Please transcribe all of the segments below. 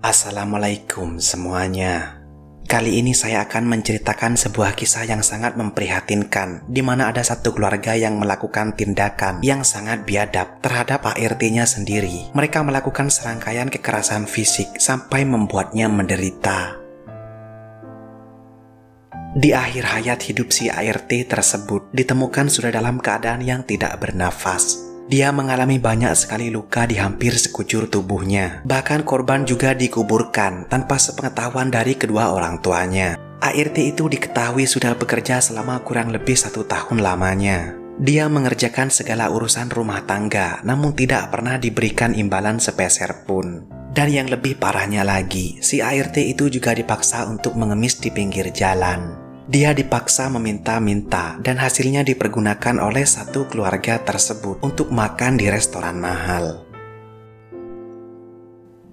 Assalamualaikum semuanya. Kali ini saya akan menceritakan sebuah kisah yang sangat memprihatinkan, di mana ada satu keluarga yang melakukan tindakan yang sangat biadab terhadap ART-nya sendiri. Mereka melakukan serangkaian kekerasan fisik sampai membuatnya menderita. Di akhir hayat hidup si ART tersebut ditemukan sudah dalam keadaan yang tidak bernafas. Dia mengalami banyak sekali luka di hampir sekujur tubuhnya. Bahkan korban juga dikuburkan tanpa sepengetahuan dari kedua orang tuanya. ART itu diketahui sudah bekerja selama kurang lebih 1 tahun lamanya. Dia mengerjakan segala urusan rumah tangga, namun tidak pernah diberikan imbalan sepeser pun. Dan yang lebih parahnya lagi, si ART itu juga dipaksa untuk mengemis di pinggir jalan. Dia dipaksa meminta-minta dan hasilnya dipergunakan oleh satu keluarga tersebut untuk makan di restoran mahal.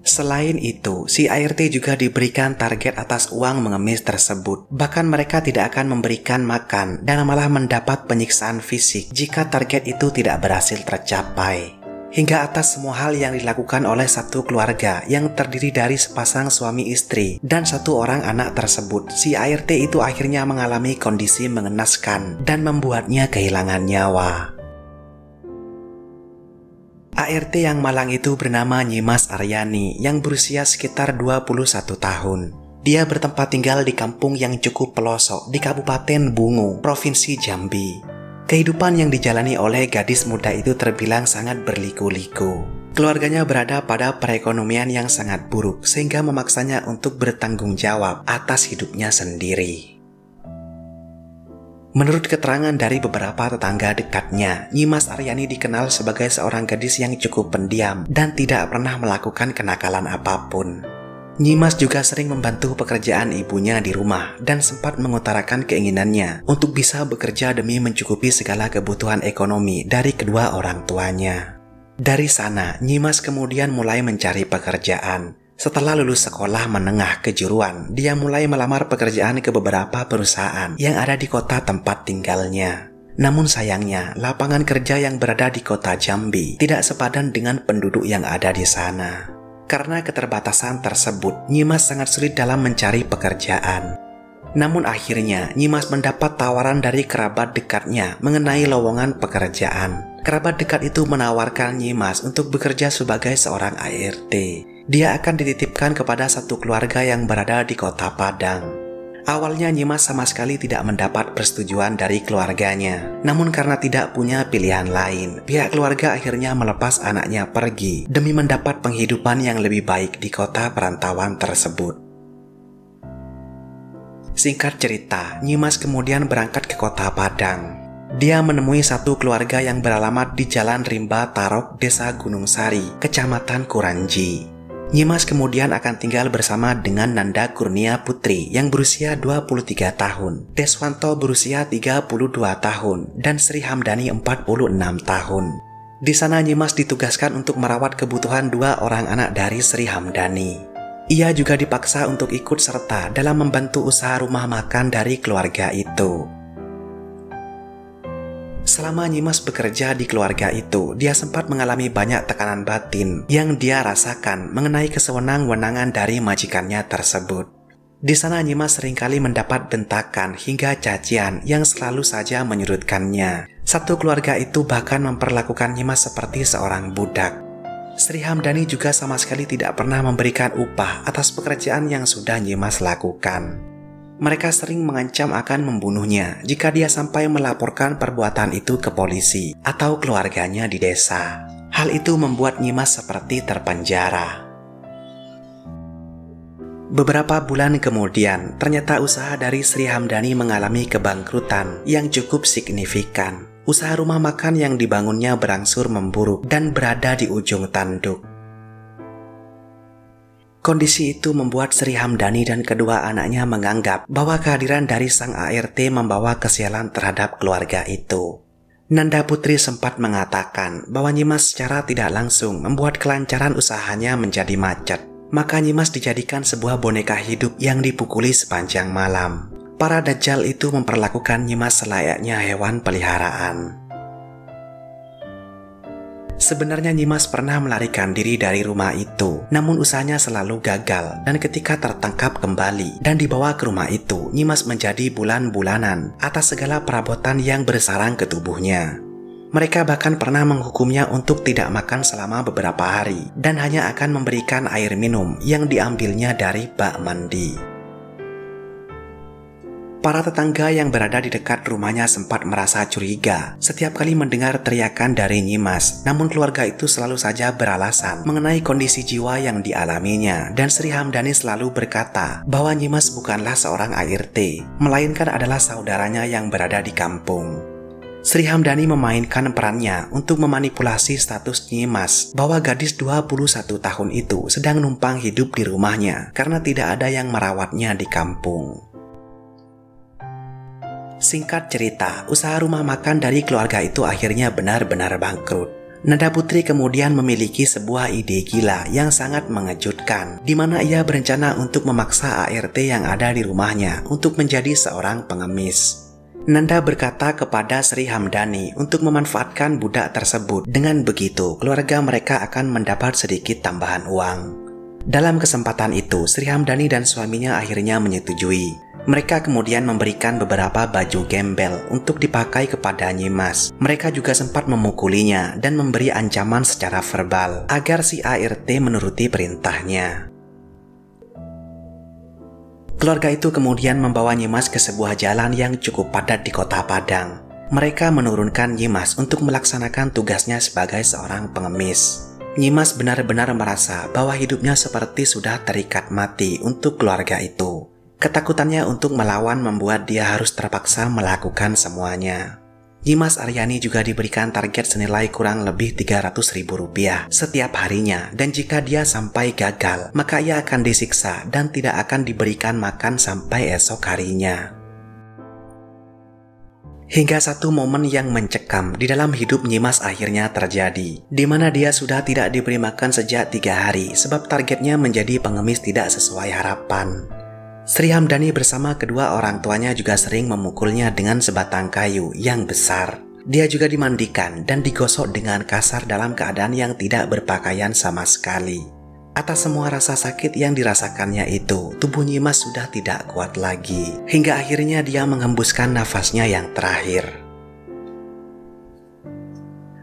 Selain itu, si ART juga diberikan target atas uang mengemis tersebut. Bahkan mereka tidak akan memberikan makan dan malah mendapat penyiksaan fisik jika target itu tidak berhasil tercapai. Hingga atas semua hal yang dilakukan oleh satu keluarga yang terdiri dari sepasang suami istri dan 1 orang anak tersebut, si ART itu akhirnya mengalami kondisi mengenaskan dan membuatnya kehilangan nyawa. ART yang malang itu bernama Nyimas Aryani yang berusia sekitar 21 tahun. Dia bertempat tinggal di kampung yang cukup pelosok di Kabupaten Bungu, Provinsi Jambi. Kehidupan yang dijalani oleh gadis muda itu terbilang sangat berliku-liku. Keluarganya berada pada perekonomian yang sangat buruk sehingga memaksanya untuk bertanggung jawab atas hidupnya sendiri. Menurut keterangan dari beberapa tetangga dekatnya, Nyimas Aryani dikenal sebagai seorang gadis yang cukup pendiam dan tidak pernah melakukan kenakalan apapun. Nyimas juga sering membantu pekerjaan ibunya di rumah dan sempat mengutarakan keinginannya untuk bisa bekerja demi mencukupi segala kebutuhan ekonomi dari kedua orang tuanya. Dari sana, Nyimas kemudian mulai mencari pekerjaan. Setelah lulus sekolah menengah kejuruan, dia mulai melamar pekerjaan ke beberapa perusahaan yang ada di kota tempat tinggalnya. Namun sayangnya, lapangan kerja yang berada di kota Jambi tidak sepadan dengan penduduk yang ada di sana. Karena keterbatasan tersebut, Nyimas sangat sulit dalam mencari pekerjaan. Namun akhirnya, Nyimas mendapat tawaran dari kerabat dekatnya mengenai lowongan pekerjaan. Kerabat dekat itu menawarkan Nyimas untuk bekerja sebagai seorang ART. Dia akan dititipkan kepada satu keluarga yang berada di kota Padang. Awalnya Nyimas sama sekali tidak mendapat persetujuan dari keluarganya. Namun karena tidak punya pilihan lain, pihak keluarga akhirnya melepas anaknya pergi demi mendapat penghidupan yang lebih baik di kota perantauan tersebut. Singkat cerita, Nyimas kemudian berangkat ke kota Padang. Dia menemui satu keluarga yang beralamat di Jalan Rimba Tarok, Desa Gunung Sari, Kecamatan Kuranji. Nyimas kemudian akan tinggal bersama dengan Nanda Kurnia Putri yang berusia 23 tahun, Deswanto berusia 32 tahun, dan Sri Hamdani 46 tahun. Di sana Nyimas ditugaskan untuk merawat kebutuhan 2 orang anak dari Sri Hamdani. Ia juga dipaksa untuk ikut serta dalam membantu usaha rumah makan dari keluarga itu. Selama Nyimas bekerja di keluarga itu, dia sempat mengalami banyak tekanan batin yang dia rasakan mengenai kesewenang-wenangan dari majikannya tersebut. Di sana Nyimas seringkali mendapat bentakan hingga cacian yang selalu saja menyurutkannya. Satu keluarga itu bahkan memperlakukan Nyimas seperti seorang budak. Sri Hamdani juga sama sekali tidak pernah memberikan upah atas pekerjaan yang sudah Nyimas lakukan. Mereka sering mengancam akan membunuhnya jika dia sampai melaporkan perbuatan itu ke polisi atau keluarganya di desa. Hal itu membuat Nyimas seperti terpenjara. Beberapa bulan kemudian, ternyata usaha dari Sri Hamdani mengalami kebangkrutan yang cukup signifikan. Usaha rumah makan yang dibangunnya berangsur memburuk dan berada di ujung tanduk. Kondisi itu membuat Sri Hamdani dan kedua anaknya menganggap bahwa kehadiran dari sang ART membawa kesialan terhadap keluarga itu. Nanda Putri sempat mengatakan bahwa Nyimas secara tidak langsung membuat kelancaran usahanya menjadi macet. Maka Nyimas dijadikan sebuah boneka hidup yang dipukuli sepanjang malam. Para dajjal itu memperlakukan Nyimas selayaknya hewan peliharaan. Sebenarnya Nyimas pernah melarikan diri dari rumah itu, namun usahanya selalu gagal dan ketika tertangkap kembali dan dibawa ke rumah itu, Nyimas menjadi bulan-bulanan atas segala perabotan yang bersarang ke tubuhnya. Mereka bahkan pernah menghukumnya untuk tidak makan selama beberapa hari dan hanya akan memberikan air minum yang diambilnya dari bak mandi. Para tetangga yang berada di dekat rumahnya sempat merasa curiga setiap kali mendengar teriakan dari Nyimas. Namun keluarga itu selalu saja beralasan mengenai kondisi jiwa yang dialaminya, dan Sri Hamdani selalu berkata bahwa Nyimas bukanlah seorang ART, melainkan adalah saudaranya yang berada di kampung. Sri Hamdani memainkan perannya untuk memanipulasi status Nyimas bahwa gadis 21 tahun itu sedang numpang hidup di rumahnya karena tidak ada yang merawatnya di kampung. Singkat cerita, usaha rumah makan dari keluarga itu akhirnya benar-benar bangkrut. Nanda Putri kemudian memiliki sebuah ide gila yang sangat mengejutkan, di mana ia berencana untuk memaksa ART yang ada di rumahnya untuk menjadi seorang pengemis. Nanda berkata kepada Sri Hamdani untuk memanfaatkan budak tersebut. Dengan begitu, keluarga mereka akan mendapat sedikit tambahan uang. Dalam kesempatan itu, Sri Hamdani dan suaminya akhirnya menyetujui. Mereka kemudian memberikan beberapa baju gembel untuk dipakai kepada Nyimas. Mereka juga sempat memukulinya dan memberi ancaman secara verbal agar si ART menuruti perintahnya. Keluarga itu kemudian membawa Nyimas ke sebuah jalan yang cukup padat di kota Padang. Mereka menurunkan Nyimas untuk melaksanakan tugasnya sebagai seorang pengemis. Nyimas benar-benar merasa bahwa hidupnya seperti sudah terikat mati untuk keluarga itu. Ketakutannya untuk melawan membuat dia harus terpaksa melakukan semuanya. Nyimas Aryani juga diberikan target senilai kurang lebih Rp300.000 setiap harinya, dan jika dia sampai gagal, maka ia akan disiksa dan tidak akan diberikan makan sampai esok harinya. Hingga satu momen yang mencekam di dalam hidup Nyimas akhirnya terjadi, di mana dia sudah tidak diberi makan sejak 3 hari sebab targetnya menjadi pengemis tidak sesuai harapan. Sri Hamdani bersama kedua orang tuanya juga sering memukulnya dengan sebatang kayu yang besar. Dia juga dimandikan dan digosok dengan kasar dalam keadaan yang tidak berpakaian sama sekali. Atas semua rasa sakit yang dirasakannya itu, tubuh Nyimas sudah tidak kuat lagi. Hingga akhirnya dia menghembuskan nafasnya yang terakhir.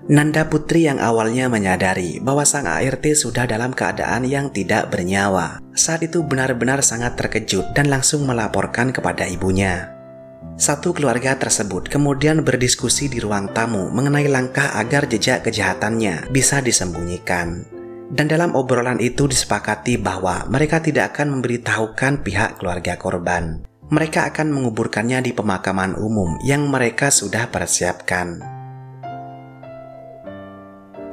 Nanda Putri yang awalnya menyadari bahwa sang ART sudah dalam keadaan yang tidak bernyawa, saat itu benar-benar sangat terkejut dan langsung melaporkan kepada ibunya. Satu keluarga tersebut kemudian berdiskusi di ruang tamu mengenai langkah agar jejak kejahatannya bisa disembunyikan. Dan dalam obrolan itu disepakati bahwa mereka tidak akan memberitahukan pihak keluarga korban. Mereka akan menguburkannya di pemakaman umum yang mereka sudah persiapkan.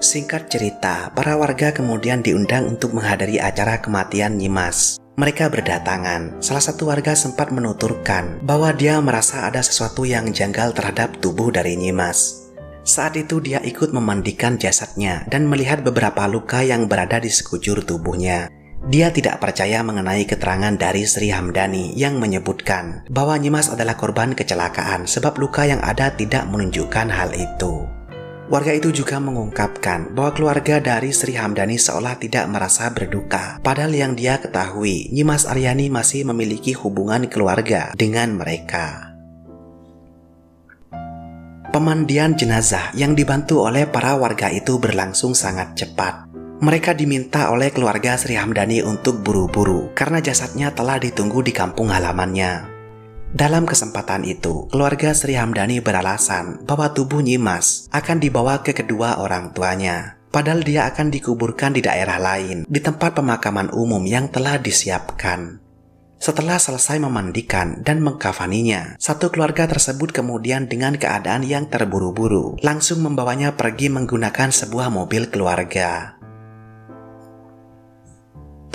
Singkat cerita, para warga kemudian diundang untuk menghadiri acara kematian Nyimas. Mereka berdatangan. Salah satu warga sempat menuturkan bahwa dia merasa ada sesuatu yang janggal terhadap tubuh dari Nyimas. Saat itu dia ikut memandikan jasadnya dan melihat beberapa luka yang berada di sekujur tubuhnya. Dia tidak percaya mengenai keterangan dari Sri Hamdani yang menyebutkan bahwa Nyimas adalah korban kecelakaan sebab luka yang ada tidak menunjukkan hal itu. Warga itu juga mengungkapkan bahwa keluarga dari Sri Hamdani seolah tidak merasa berduka, padahal yang dia ketahui, Nyimas Aryani masih memiliki hubungan keluarga dengan mereka. Pemandian jenazah yang dibantu oleh para warga itu berlangsung sangat cepat. Mereka diminta oleh keluarga Sri Hamdani untuk buru-buru karena jasadnya telah ditunggu di kampung halamannya. Dalam kesempatan itu, keluarga Sri Hamdani beralasan bahwa tubuh Nyimas akan dibawa ke kedua orang tuanya. Padahal dia akan dikuburkan di daerah lain, di tempat pemakaman umum yang telah disiapkan. Setelah selesai memandikan dan mengkafaninya, satu keluarga tersebut kemudian dengan keadaan yang terburu-buru, langsung membawanya pergi menggunakan sebuah mobil keluarga.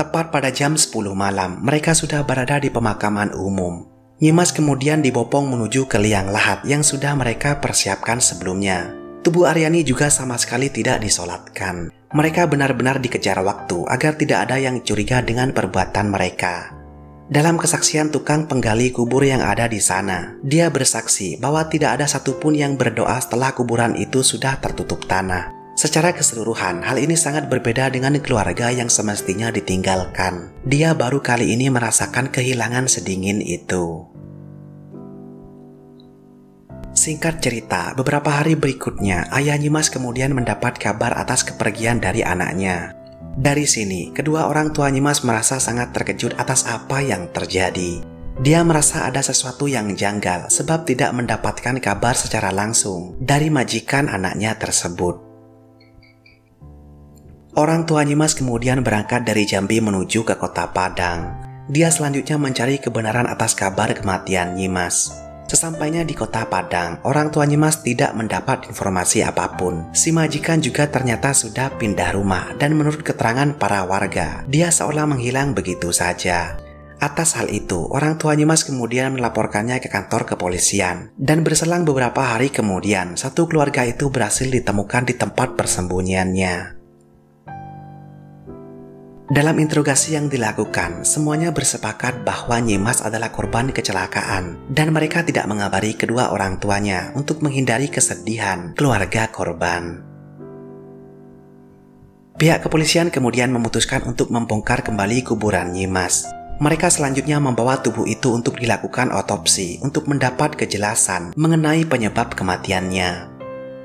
Tepat pada jam 10 malam, mereka sudah berada di pemakaman umum. Nyimas kemudian dibopong menuju ke liang lahat yang sudah mereka persiapkan sebelumnya. Tubuh Aryani juga sama sekali tidak disolatkan. Mereka benar-benar dikejar waktu agar tidak ada yang curiga dengan perbuatan mereka. Dalam kesaksian tukang penggali kubur yang ada di sana, dia bersaksi bahwa tidak ada satupun yang berdoa setelah kuburan itu sudah tertutup tanah. Secara keseluruhan, hal ini sangat berbeda dengan keluarga yang semestinya ditinggalkan. Dia baru kali ini merasakan kehilangan sedingin itu. Singkat cerita, beberapa hari berikutnya, ayah Nyimas kemudian mendapat kabar atas kepergian dari anaknya. Dari sini, kedua orang tua Nyimas merasa sangat terkejut atas apa yang terjadi. Dia merasa ada sesuatu yang janggal sebab tidak mendapatkan kabar secara langsung dari majikan anaknya tersebut. Orang tua Nyimas kemudian berangkat dari Jambi menuju ke kota Padang. Dia selanjutnya mencari kebenaran atas kabar kematian Nyimas. Sesampainya di kota Padang, orang tua Nyimas tidak mendapat informasi apapun. Si majikan juga ternyata sudah pindah rumah dan menurut keterangan para warga, dia seolah menghilang begitu saja. Atas hal itu, orang tua Nyimas kemudian melaporkannya ke kantor kepolisian. Dan berselang beberapa hari kemudian, satu keluarga itu berhasil ditemukan di tempat persembunyiannya. Dalam interogasi yang dilakukan, semuanya bersepakat bahwa Nyimas adalah korban kecelakaan dan mereka tidak mengabari kedua orang tuanya untuk menghindari kesedihan keluarga korban. Pihak kepolisian kemudian memutuskan untuk membongkar kembali kuburan Nyimas. Mereka selanjutnya membawa tubuh itu untuk dilakukan otopsi untuk mendapat kejelasan mengenai penyebab kematiannya.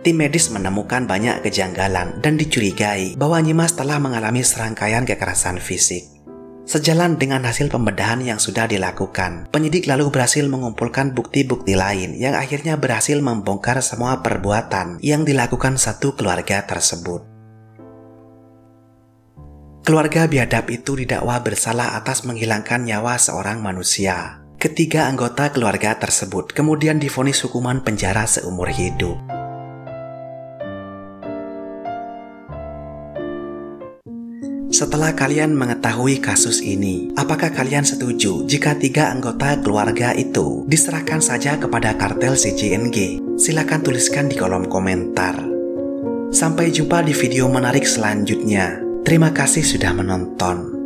Tim medis menemukan banyak kejanggalan dan dicurigai bahwa Nyimas telah mengalami serangkaian kekerasan fisik. Sejalan dengan hasil pembedahan yang sudah dilakukan, penyidik lalu berhasil mengumpulkan bukti-bukti lain yang akhirnya berhasil membongkar semua perbuatan yang dilakukan satu keluarga tersebut. Keluarga biadab itu didakwa bersalah atas menghilangkan nyawa seorang manusia. Ketiga anggota keluarga tersebut kemudian divonis hukuman penjara seumur hidup. Setelah kalian mengetahui kasus ini, apakah kalian setuju jika 3 anggota keluarga itu diserahkan saja kepada kartel CJNG? Silakan tuliskan di kolom komentar. Sampai jumpa di video menarik selanjutnya. Terima kasih sudah menonton.